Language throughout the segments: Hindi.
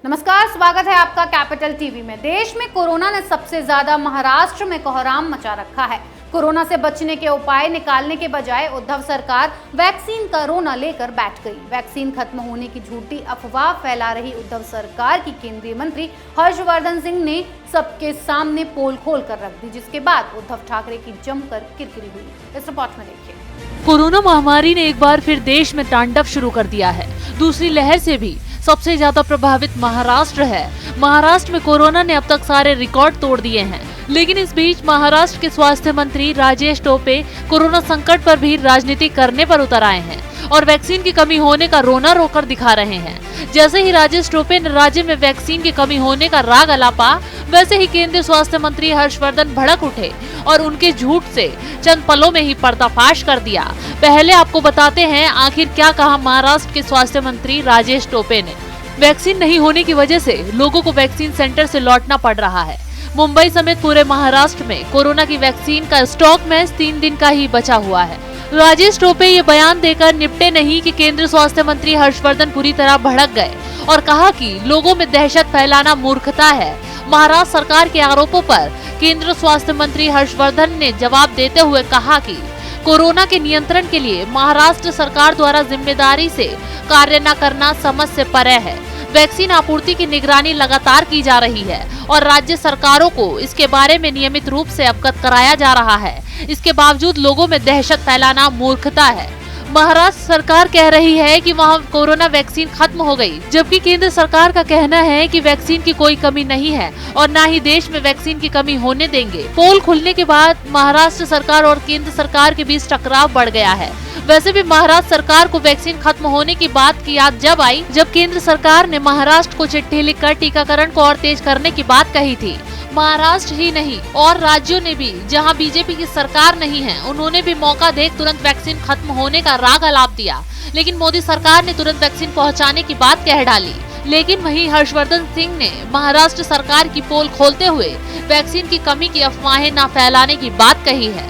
नमस्कार, स्वागत है आपका कैपिटल टीवी में। देश में कोरोना ने सबसे ज्यादा महाराष्ट्र में कोहराम मचा रखा है। कोरोना से बचने के उपाय निकालने के बजाय उद्धव सरकार वैक्सीन का रोना लेकर बैठ गई। वैक्सीन खत्म होने की झूठी अफवाह फैला रही उद्धव सरकार की केंद्रीय मंत्री हर्षवर्धन सिंह ने सबके सामने पोल खोल कर रख दी, जिसके बाद उद्धव ठाकरे की जमकर किरकिरी हुई। इस रिपोर्ट में देखिए। कोरोना महामारी ने एक बार फिर देश में तांडव शुरू कर दिया है। दूसरी लहर से भी सबसे ज्यादा प्रभावित महाराष्ट्र है। महाराष्ट्र में कोरोना ने अब तक सारे रिकॉर्ड तोड़ दिए हैं, लेकिन इस बीच महाराष्ट्र के स्वास्थ्य मंत्री राजेश टोपे कोरोना संकट पर भी राजनीति करने पर उतर आए हैं और वैक्सीन की कमी होने का रोना रोकर दिखा रहे हैं। जैसे ही राजेश टोपे ने राज्य में वैक्सीन की कमी होने का राग अलापा, वैसे ही केंद्रीय स्वास्थ्य मंत्री हर्षवर्धन भड़क उठे और उनके झूठ से चंद पलों में ही पर्दाफाश कर दिया। पहले आपको बताते हैं आखिर क्या कहा महाराष्ट्र के स्वास्थ्य मंत्री राजेश टोपे ने। वैक्सीन नहीं होने की वजह से लोगों को वैक्सीन सेंटर से लौटना पड़ रहा है। मुंबई समेत पूरे महाराष्ट्र में कोरोना की वैक्सीन का स्टॉक महज 3 दिन का ही बचा हुआ है। राजेश टोपे ये बयान देकर निपटे नहीं कि केंद्रीय स्वास्थ्य मंत्री हर्षवर्धन पूरी तरह भड़क गए और कहा कि लोगों में दहशत फैलाना मूर्खता है। महाराष्ट्र सरकार के आरोपों पर केंद्रीय स्वास्थ्य मंत्री हर्षवर्धन ने जवाब देते हुए कहा कि कोरोना के नियंत्रण के लिए महाराष्ट्र सरकार द्वारा जिम्मेदारी से कार्य न करना समझ से परे है। वैक्सीन आपूर्ति की निगरानी लगातार की जा रही है और राज्य सरकारों को इसके बारे में नियमित रूप से अवगत कराया जा रहा है। इसके बावजूद लोगों में दहशत फैलाना मूर्खता है। महाराष्ट्र सरकार कह रही है कि वहां कोरोना वैक्सीन खत्म हो गई, जबकि केंद्र सरकार का कहना है कि वैक्सीन की कोई कमी नहीं है और न ही देश में वैक्सीन की कमी होने देंगे। पोल खुलने के बाद महाराष्ट्र सरकार और केंद्र सरकार के बीच टकराव बढ़ गया है। वैसे भी महाराष्ट्र सरकार को वैक्सीन खत्म होने की बात की याद जब आई, जब केंद्र सरकार ने महाराष्ट्र को चिट्ठी लिखकर टीकाकरण को और तेज करने की बात कही थी। महाराष्ट्र ही नहीं और राज्यों ने भी, जहां बीजेपी की सरकार नहीं है, उन्होंने भी मौका देख तुरंत वैक्सीन खत्म होने का राग अलाप दिया। लेकिन मोदी सरकार ने तुरंत वैक्सीन पहुंचाने की बात कह डाली। लेकिन वहीं हर्षवर्धन सिंह ने महाराष्ट्र सरकार की पोल खोलते हुए वैक्सीन की कमी की अफवाहें न फैलाने की बात कही है।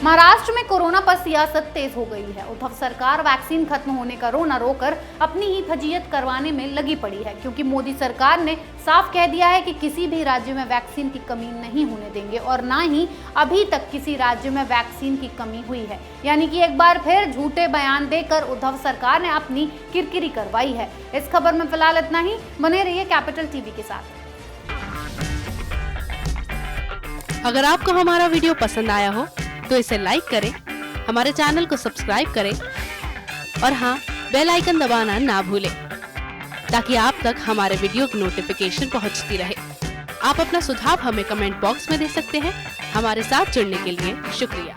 महाराष्ट्र में कोरोना पर सियासत तेज हो गई है। उद्धव सरकार वैक्सीन खत्म होने का रोना रोकर अपनी ही फजीयत करवाने में लगी पड़ी है, क्योंकि मोदी सरकार ने साफ कह दिया है कि किसी भी राज्य में वैक्सीन की कमी नहीं होने देंगे और ना ही अभी तक किसी राज्य में वैक्सीन की कमी हुई है। यानी कि एक बार फिर झूठे बयान देकर उद्धव सरकार ने अपनी किरकिरी करवाई है। इस खबर में फिलहाल इतना ही। बने रहिए कैपिटल टीवी के साथ। अगर आपको हमारा वीडियो पसंद आया हो तो इसे लाइक करें, हमारे चैनल को सब्सक्राइब करें और हाँ, बेल आइकन दबाना ना भूलें ताकि आप तक हमारे वीडियो की नोटिफिकेशन पहुंचती रहे। आप अपना सुझाव हमें कमेंट बॉक्स में दे सकते हैं। हमारे साथ जुड़ने के लिए शुक्रिया।